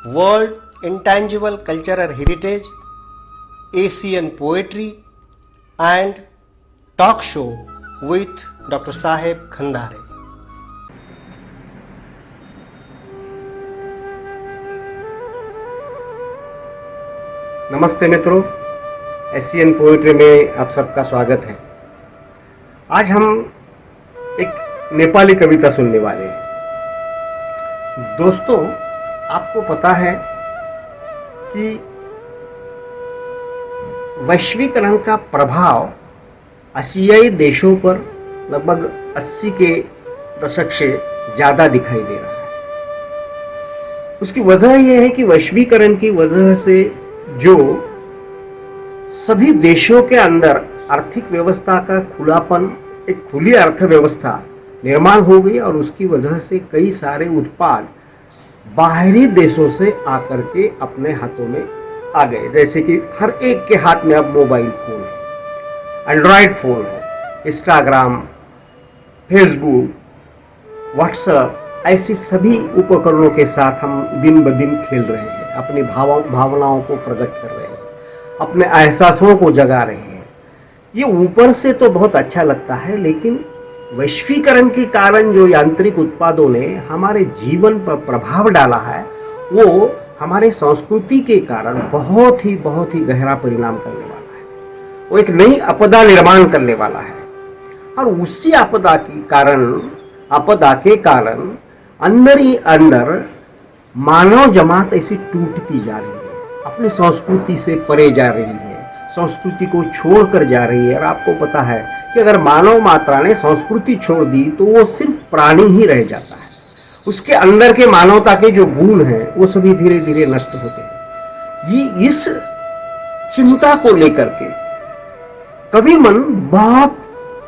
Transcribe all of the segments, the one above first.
World Intangible Cultural Heritage, Asian Poetry and Talk Show with Dr. Saheb Khandare. नमस्ते मित्रों, Asian poetry में आप सबका स्वागत है। आज हम एक नेपाली कविता सुनने वाले हैं। दोस्तों, आपको पता है कि वैश्वीकरण का प्रभाव एशियाई देशों पर लगभग 80 के दशक से ज़्यादा दिखाई दे रहा है। उसकी वजह यह है कि वैश्वीकरण की वजह से जो सभी देशों के अंदर आर्थिक व्यवस्था का खुलापन, एक खुली अर्थव्यवस्था निर्माण हो गई और उसकी वजह से कई सारे उत्पाद बाहरी देशों से आकर के अपने हाथों में आ गए। जैसे कि हर एक के हाथ में अब मोबाइल फोन है, एंड्रॉयड फोन है, इंस्टाग्राम, फेसबुक, व्हाट्सएप, ऐसी सभी उपकरणों के साथ हम दिन ब दिन खेल रहे हैं, अपनी भावनाओं को प्रकट कर रहे हैं, अपने एहसासों को जगा रहे हैं। ये ऊपर से तो बहुत अच्छा लगता है, लेकिन वैश्वीकरण के कारण जो यांत्रिक उत्पादों ने हमारे जीवन पर प्रभाव डाला है, वो हमारे संस्कृति के कारण बहुत ही गहरा परिणाम करने वाला है। वो एक नई आपदा निर्माण करने वाला है और उसी आपदा के कारण अंदर ही अंदर मानव जमात ऐसी टूटती जा रही है, अपनी संस्कृति से परे जा रही है, संस्कृति को छोड़कर जा रही है। और आपको पता है कि अगर मानव मात्रा ने संस्कृति छोड़ दी तो वो सिर्फ प्राणी ही रह जाता है। उसके अंदर के मानवता के जो गुण हैं वो सभी धीरे धीरे नष्ट होते हैं। ये इस चिंता को लेकर के कवि मन बहुत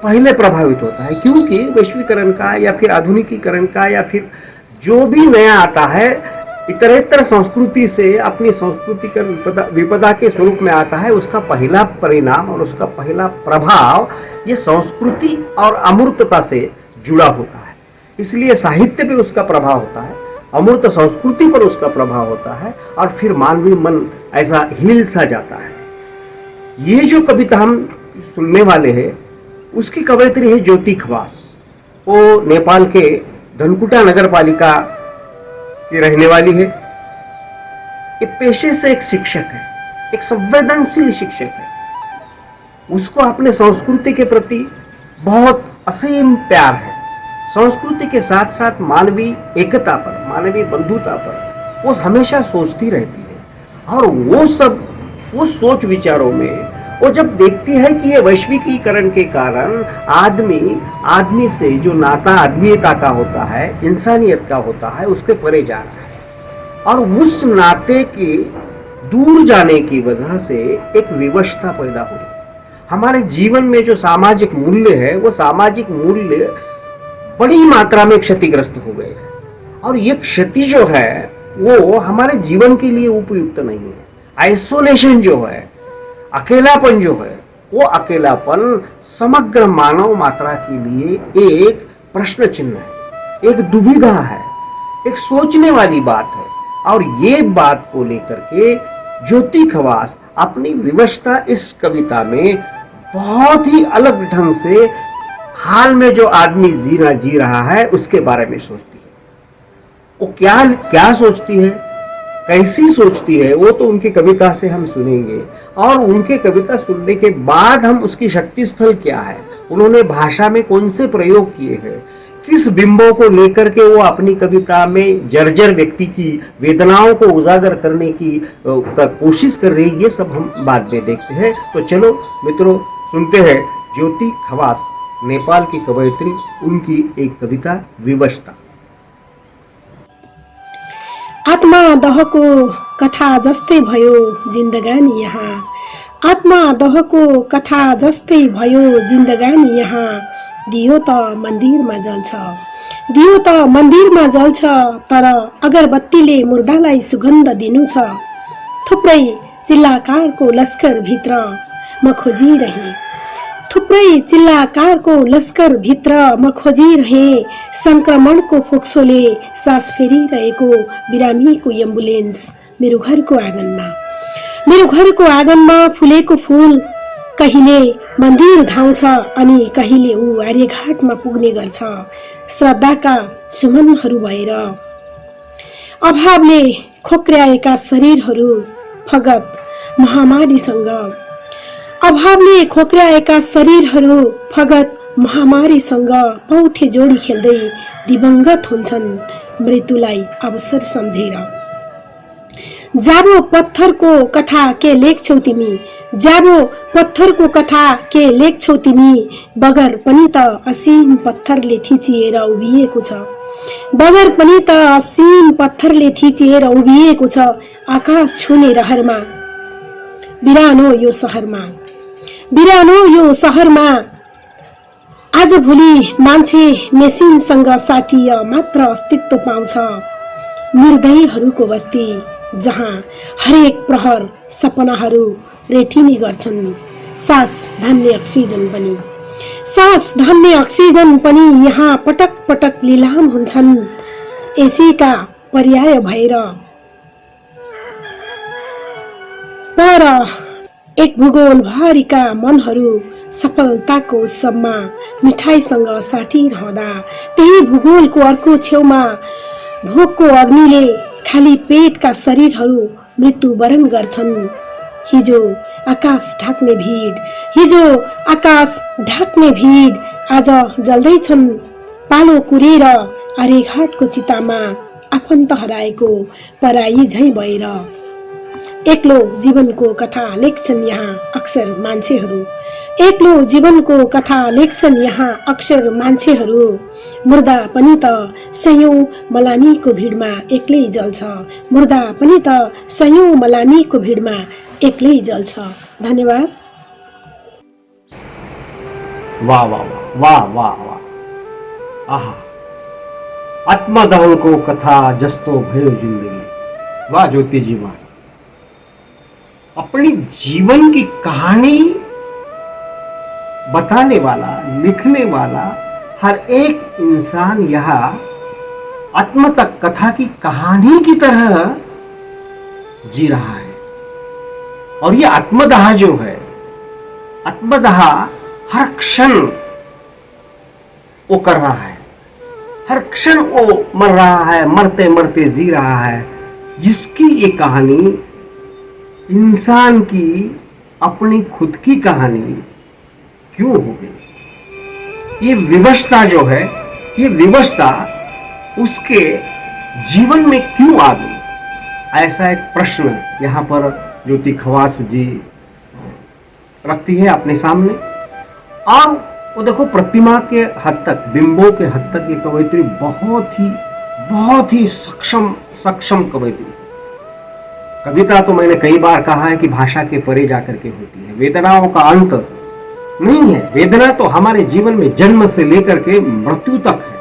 पहले प्रभावित होता है, क्योंकि वैश्वीकरण का या फिर आधुनिकीकरण का या फिर जो भी नया आता है इतरेतर संस्कृति से अपनी संस्कृति का विपदा के स्वरूप में आता है, उसका पहला परिणाम और उसका पहला प्रभाव ये संस्कृति और अमूर्तता से जुड़ा होता है। इसलिए साहित्य पे उसका प्रभाव होता है, अमूर्त संस्कृति पर उसका प्रभाव होता है और फिर मानवीय मन ऐसा हिल सा जाता है। ये जो कविता हम सुनने वाले हैं उसकी कवयित्री है ज्योति खवास। वो नेपाल के धनकुटा नगर पालिका की रहने वाली है। ये पेशे से एक शिक्षक है, एक संवेदनशील शिक्षक है। उसको अपने संस्कृति के प्रति बहुत असीम प्यार है। संस्कृति के साथ साथ मानवीय एकता पर, मानवीय बंधुता पर वो हमेशा सोचती रहती है। और वो सोच विचारों में वो जब देखती है कि ये वैश्विकीकरण के कारण आदमी से जो नाता आदमीयता का होता है, इंसानियत का होता है, उसके परे जा रहा है और उस नाते के दूर जाने की वजह से एक विवशता पैदा हो रही है। हमारे जीवन में जो सामाजिक मूल्य है वो सामाजिक मूल्य बड़ी मात्रा में क्षतिग्रस्त हो गए हैं और ये क्षति जो है वो हमारे जीवन के लिए उपयुक्त नहीं है। आइसोलेशन जो है, अकेलापन जो है, वो अकेलापन समग्र मानव मात्रा के लिए एक प्रश्न चिन्ह है, एक दुविधा है, एक सोचने वाली बात है। और ये बात को लेकर के ज्योति खवास अपनी विवशता इस कविता में बहुत ही अलग ढंग से हाल में जो आदमी जी रहा है उसके बारे में सोचती है। वो क्या सोचती है, कैसी सोचती है, वो तो उनकी कविता से हम सुनेंगे। और उनके कविता सुनने के बाद हम उसकी शक्ति स्थल क्या है, उन्होंने भाषा में कौन से प्रयोग किए हैं, किस बिंबों को लेकर के वो अपनी कविता में जर्जर व्यक्ति की वेदनाओं को उजागर करने की कोशिश कर रही है, ये सब हम बाद में देखते हैं। तो चलो मित्रों, सुनते हैं ज्योति खवास, नेपाल की कवयित्री, उनकी एक कविता विवशता। आत्मा दहको कथा जस्तै भयो जिन्दगानी यहाँ, आत्मा दहको कथा जस्तै भयो जिन्दगानी यहाँ। दियो त मन्दिरमा जल्छ, तर अगरबत्तीले मुर्दालाई सुगन्ध दिनु छ। थुप्रै जिल्लाकारको लस्कर भित्र म खोजिरहेँ, थुप्रै चिल्लाकारको लस्कर भित्र म खोजिरहे संक्रमणको फोक्सोले सास फेरिरहेको बिरामीको एम्बुलेन्स मेरो घरको आँगनमा फुलेको फूल कहिले मन्दिर धाउँछ अनि कहिले ऊ आर्यघाटमा पुग्ने गर्छ श्रद्धाका सुमनहरू भएर। अभावले खोक्र्याएका शरीरहरू फगत महामारीसँग पौठे जोडी खेल्दै दिवंगत हुन्छन् मृत्युलाई अवसर सम्झेर। जाबो पत्थरको कथा के लेख्छौ तिमी बगर पनि त असीम पत्थरले थिचिएर उभिएको छ आकाश छुने रहरमा। बिरानो यो सहरमा आज भोलि मान्छे मेसिनसँग साटिय मात्र अस्तित्व पाउँछ। निर्दयीहरूको बस्ती जहाँ हरेक प्रहर सपनाहरू रेटिने गर्छन्। सास धान्ने अक्सिजन पनि यहाँ पटक पटक लिलाम हुन्छन् एसीका पर्याय भएर। पर एक भूगोल भरिका मनहरू सफलताको उत्सवमा मिठाईसँग साटिरहँदा त्यही भूगोलको अर्को छेउमा भोकको अग्निले खाली पेटका शरीरहरू मृत्युवरण गर्छन्। हिजो आकाश ढाक्ने भीड आज जल्दैछन् पालो कुरेर आर्यघाटको चितामा आफन्त हराएको पराई झै भएर। एक्लो जीवनको कथा लेख्छन् यहाँ अक्षर मान्छेहरू। मुर्दा पनि त सयौं मलामीको भिडमा एक्लै जल्छ। धन्यवाद। वाह वाह वाह वाह वाह। आहा, आत्मदहनको कथा जस्तो भयो जिंदगी। वाह ज्योतिजी वाह। अपनी जीवन की कहानी बताने वाला, लिखने वाला हर एक इंसान यहाँ आत्मतक कथा की कहानी की तरह जी रहा है। और ये आत्मदाह जो है, आत्मदाह हर क्षण वो कर रहा है, हर क्षण वो मर रहा है, मरते मरते जी रहा है। जिसकी ये कहानी इंसान की अपनी खुद की कहानी क्यों हो गई? ये विवशता जो है, ये विवशता उसके जीवन में क्यों आ गई? ऐसा एक प्रश्न यहाँ पर ज्योति खवास जी रखती है अपने सामने। और वो देखो प्रतिमा के हद तक, बिंबों के हद तक ये कवयित्री बहुत ही सक्षम कवयित्री। कविता तो मैंने कई बार कहा है कि भाषा के परे जाकर के होती है, वेदनाओं का अंत नहीं है। वेदना तो हमारे जीवन में जन्म से लेकर के मृत्यु तक है,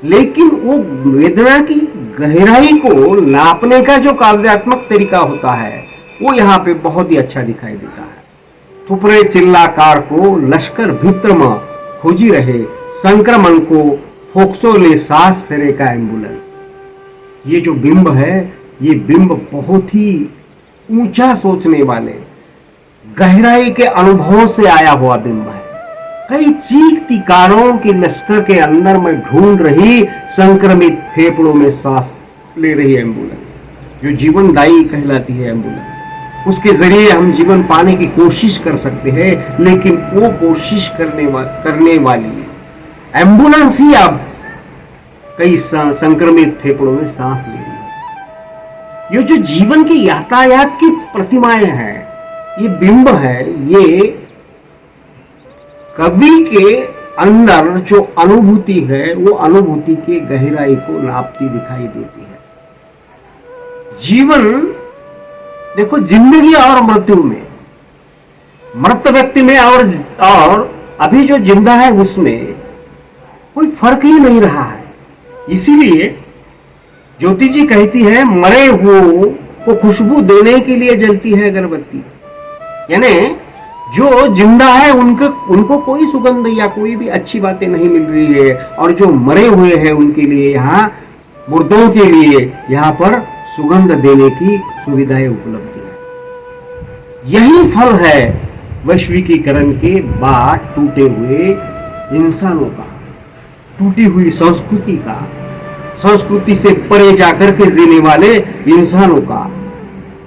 लेकिन वो वेदना की गहराई को नापने का जो काव्यात्मक तरीका होता है वो यहाँ पे बहुत ही अच्छा दिखाई देता है। थुपरे चिल्लाकार को लश्कर भित्र में खोजी रहे संक्रमण को फोक्सो ले सांस फेरे का एम्बुलेंस। ये जो बिंब है, ये बिंब बहुत ही ऊंचा सोचने वाले, गहराई के अनुभवों से आया हुआ बिंब है। कई चीख तिकारों की लश्कर के अंदर में ढूंढ रही संक्रमित फेफड़ों में सांस ले रही एम्बुलेंस, जो जीवनदायी कहलाती है एम्बुलेंस। उसके जरिए हम जीवन पाने की कोशिश कर सकते हैं, लेकिन वो कोशिश करने वाली एम्बुलेंस ही अब कई संक्रमित फेफड़ों में सांस ले रही है। ये जो जीवन की यातायात की प्रतिमाएं हैं, ये बिंब है, ये कवि के अंदर जो अनुभूति है वो अनुभूति के गहराई को नापती दिखाई देती है। जीवन देखो, जिंदगी और मृत्यु में, मृत व्यक्ति में और अभी जो जिंदा है उसमें कोई फर्क ही नहीं रहा है। इसीलिए ज्योति जी कहती है, मरे हुओं को खुशबू देने के लिए जलती है अगरबत्ती। यानी जो जिंदा है उनको कोई सुगंध या कोई भी अच्छी बातें नहीं मिल रही है, और जो मरे हुए हैं उनके लिए यहाँ, मुर्दों के लिए यहाँ पर सुगंध देने की सुविधाएं उपलब्ध है। यही फल है वैश्विकीकरण के बाद टूटे हुए इंसानों का, टूटी हुई संस्कृति का, संस्कृति से परे जाकर के जीने वाले इंसानों का।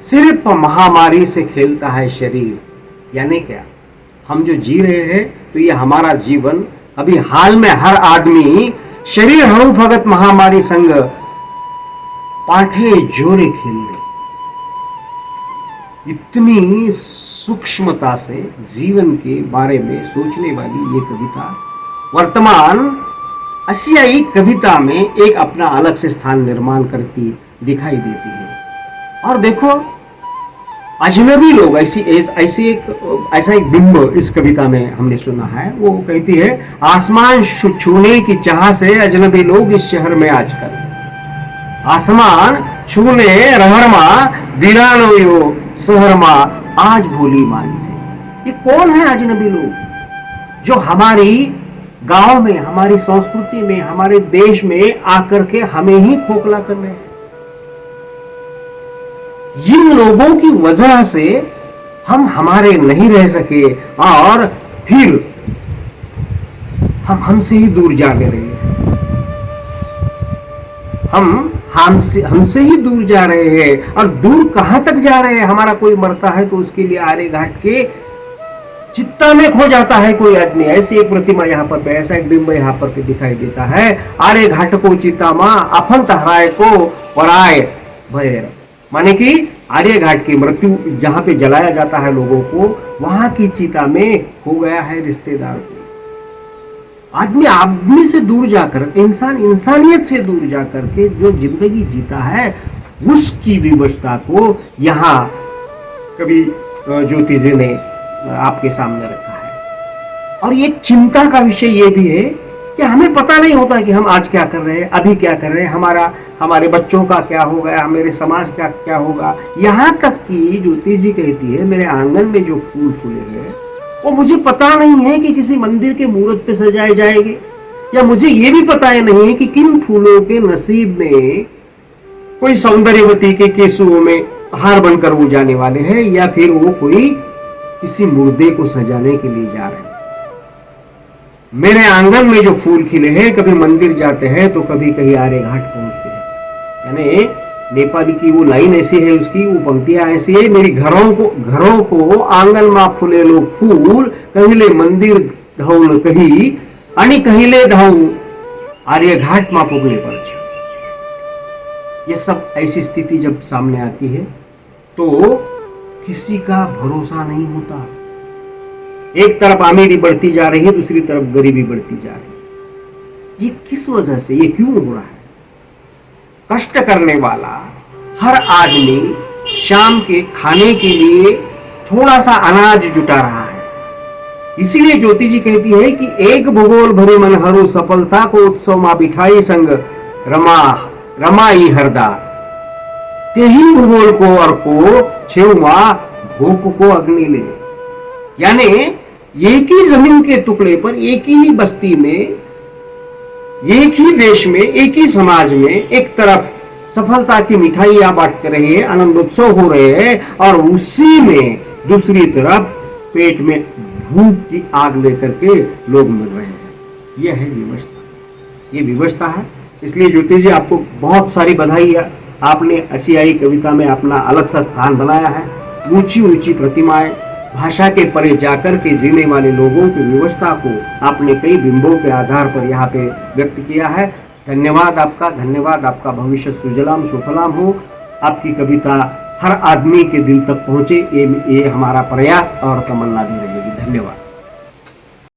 सिर्फ महामारी से खेलता है शरीर, यानी क्या, हम जो जी रहे हैं तो ये हमारा जीवन अभी हाल में हर आदमी शरीर हरू भगत महामारी संग पाठे जोरे खेल दे, इतनी सूक्ष्मता से जीवन के बारे में सोचने वाली ये कविता वर्तमान एशियाई कविता में एक अपना अलग से स्थान निर्माण करती दिखाई देती है। और देखो, अजनबी लोग ऐसा एक बिंब इस कविता में हमने सुना है। वो कहती है, आसमान छूने की चाह से अजनबी लोग इस शहर में आजकल, आसमान छूने रहरमा बिरानो यो शहरमा आज भोली मान से। ये कौन है अजनबी लोग, जो हमारी गांव में, हमारी संस्कृति में, हमारे देश में आकर के हमें ही खोखला कर रहे हैं। इन लोगों की वजह से हम हमारे नहीं रह सके और फिर हम हमसे ही दूर जाने रहे हैं। हम हमसे ही दूर जा रहे हैं, और दूर कहां तक जा रहे हैं। हमारा कोई मरता है तो उसके लिए आर्य घाट के चित्ता में खो जाता है कोई आदमी। ऐसी एक प्रतिमा यहाँ पर, ऐसा एक बिंब यहाँ पर दिखाई देता है। आर्य घाट को चित्ता मां अपन तहराए को पराय भैर, माने कि आर्य घाट की मृत्यु जहां पे जलाया जाता है लोगों को, वहां की चिता में हो गया है रिश्तेदार को। आदमी आदमी से दूर जाकर, इंसान इंसानियत से दूर जाकर के जो जिंदगी जीता है, उसकी विवशता को यहाँ कवि ज्योति जी ने आपके सामने रखा है। और एक चिंता का विषय ये भी है कि हमें पता नहीं होता कि हम आज क्या कर रहे हैं, अभी क्या कर रहे हैं, हमारे बच्चों का क्या होगा, हमारे समाज का क्या होगा। यहाँ तक कि ज्योति जी कहती है, मेरे आंगन में जो फूल फूले हैं वो मुझे पता नहीं है कि किसी मंदिर के मुहूर्त पे सजाए जाएंगे, या मुझे ये भी पता नहीं है कि किन फूलों के नसीब में कोई सौंदर्यवती के केसुओं में हार बनकर वो जाने वाले हैं, या फिर वो कोई किसी मुर्दे को सजाने के लिए जा रहे हैं। मेरे आंगन में जो फूल खिले हैं, कभी मंदिर जाते हैं तो कभी कहीं आर्य घाट पहुंचते हैं। यानी नेपाली की वो लाइन ऐसी है, उसकी वो पंक्तियां ऐसी है, मेरी घरों को आंगन में फूले लो फूल, कहिले मंदिर धौल कही आणि कहिले धाऊ आर्य घाट मा पुगले पर। ये सब ऐसी स्थिति जब सामने आती है तो किसी का भरोसा नहीं होता। एक तरफ अमीरी बढ़ती जा रही है, दूसरी तरफ गरीबी बढ़ती जा रही है। ये किस वजह से, ये क्यों हो रहा है? कष्ट करने वाला हर आदमी शाम के खाने के लिए थोड़ा सा अनाज जुटा रहा है। इसीलिए ज्योति जी कहती है कि एक भूगोल भरे मन हरु सफलता को उत्सव मा बिठाई संग रमाई हरदा, तेही भूगोल को और को छेवमा भूख को अग्नि ले। यानी एक ही जमीन के टुकड़े पर, एक ही बस्ती में, एक ही देश में, एक ही समाज में एक तरफ सफलता की मिठाइयां बांट रहे हैं, आनंदोत्सव हो रहे हैं, और उसी में दूसरी तरफ पेट में भूख की आग लेकर के लोग मर रहे हैं। यह है विवशता, ये विवशता है। इसलिए ज्योति जी आपको बहुत सारी बधाई है, आपने एशियाई कविता में अपना अलग सा स्थान बनाया है। ऊंची ऊंची प्रतिमाएं, भाषा के परे जाकर के जीने वाले लोगों की विवशता को आपने कई बिंबों के आधार पर यहाँ पे व्यक्त किया है। धन्यवाद आपका, धन्यवाद आपका। भविष्य सुजलाम सुफलाम हो, आपकी कविता हर आदमी के दिल तक पहुंचे, ये हमारा प्रयास और तमन्ना भी रहेगी। धन्यवाद।